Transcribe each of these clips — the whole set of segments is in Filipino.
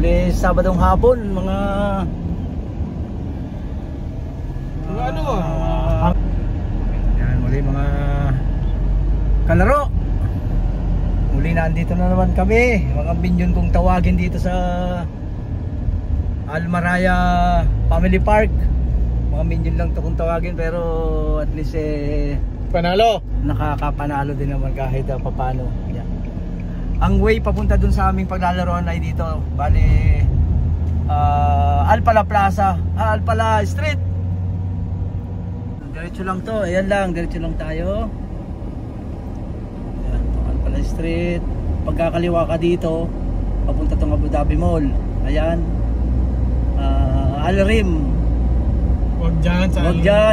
Muli Sabadong hapon, mga yan, muli mga kalaro. Muli nandito na naman kami, mga binyon kong tawagin dito sa Almaraya Family Park. Mga minyon lang to kung tawagin, pero at least panalo, nakakapanalo din naman kahit papano. Yan. Ang way papunta dun sa aming paglalaroan ay dito, bali Alpala Plaza, Alpala Street. Diretso lang to, ayan lang, diretso lang tayo. Ayan, Alpala Street. Pagkakaliwa ka dito, papunta tong Abu Dhabi Mall. Ayan, Al Rim. Wag dyan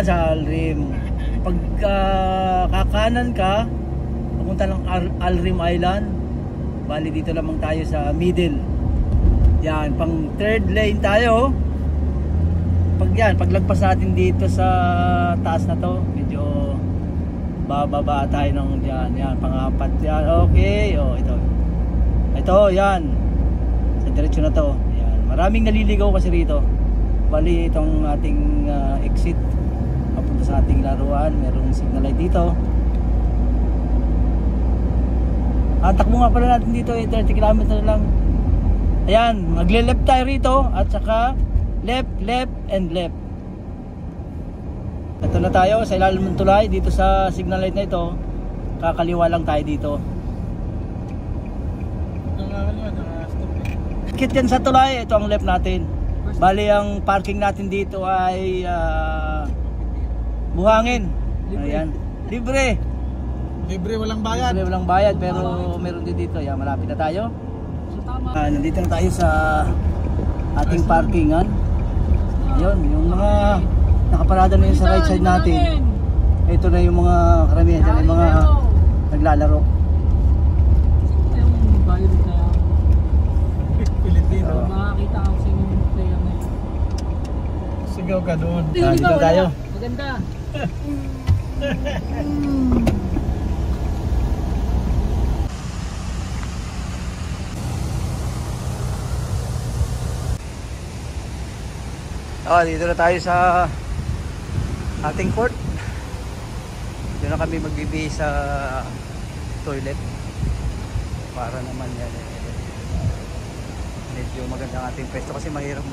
sa Al Rim. Pagka kakanan ka, papunta lang Al Rim Island. Bali dito lamang tayo sa middle. Yan, pang third lane tayo. Paglagpas natin dito sa taas na to, medyo bababa tayo ng yan, pang-apat yan. Okay, ito yan, sa diretsyo na to. Yan, maraming naliligaw kasi rito. Bali itong ating exit papunta sa ating laruan, merong signal light dito. Takbo nga pala natin dito, 30 km lang. Ayan, magle-left tayo rito at saka left and left. Ito na tayo sa ilalim ng tulay dito sa signal light na ito. Kakaliwa lang tayo dito. Kit yan sa tulay, ito ang left natin. Bali ang parking natin dito ay buhangin. Ayan, libre, walang bayad. Libre, walang bayad, pero meron din dito. Ayan, malapit na tayo. Nandito na tayo sa ating parkingan. Yun, yung mga nakaparada na yun sa right side natin. Ito na yung mga karamihan dyan, yung mga naglalaro. Yung bayad na Pilipino. makakita ako sa inyong player na yun. Sigaw ka doon. Dito tayo. Maganda. Dito na tayo sa ating court. Dito na kami magbibihis sa toilet para naman yan medyo maganda ang ating pwesto kasi mahirap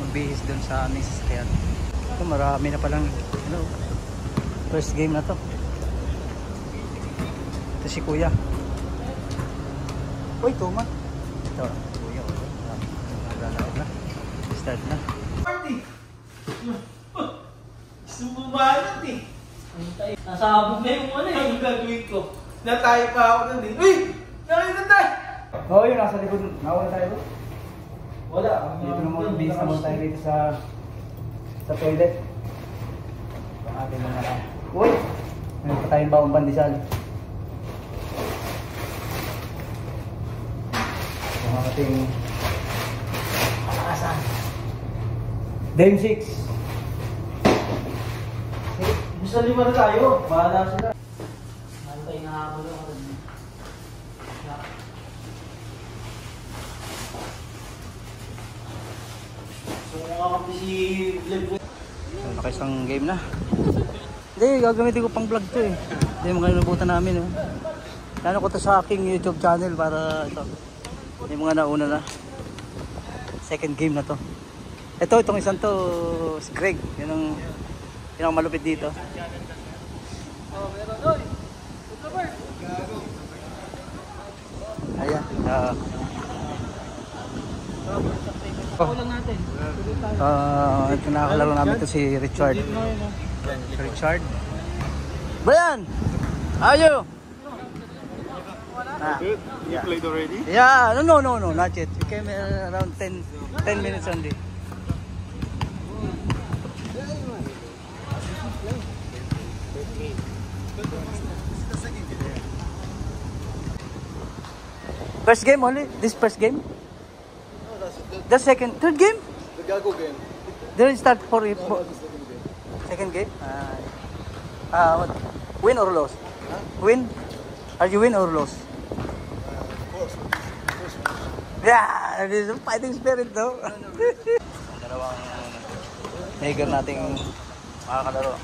magbihis dun sa aming sasakyan. Ito marami na palang first game na to. Ito si kuya. Uy, tuma. Ito kuya, naglalaro na. Start na. Party! Sumubalat eh. Nasabog na yung ano eh. Ang gagawin ko. Natayo pa ako nun eh. Uy! Nakita tayo! Oo, yun, nasa likod. Nawala tayo bro. Wala. Dito naman, bihis naman tayo dito sa toilet. Ang ating mga uy! Mayroon pa tayong baong pandesal. Ang ating pakasan. Game 6. Gusto lima na tayo. Bahala sila. Nantay na ako lang. So kung kakapit si Vlog. Nakisang game na. Hindi, gagamitin ko pang vlog to eh. Hindi, mga nabutan namin. Lalo ko to sa aking YouTube channel para ito. Yung mga nauna na. Second game na to. Itong isang to, si Greg. Yun ang malupit dito. Ayan. Kulang natin. Ito nakakalaro namin to si Richard. Brian! How are you? Good. You played already? Yeah, no, not yet. We came around 10 minutes only. First game only? This first game? No, that's The second, third game? the Gago game. Didn't start for it. No, that's the second game. Second game? What? Win or loss? Huh? Win? Are you win or loss? Of course. First one. Yeah! Fighting spirit daw. Dalawang Tiger nating makakalaro.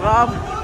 Rob.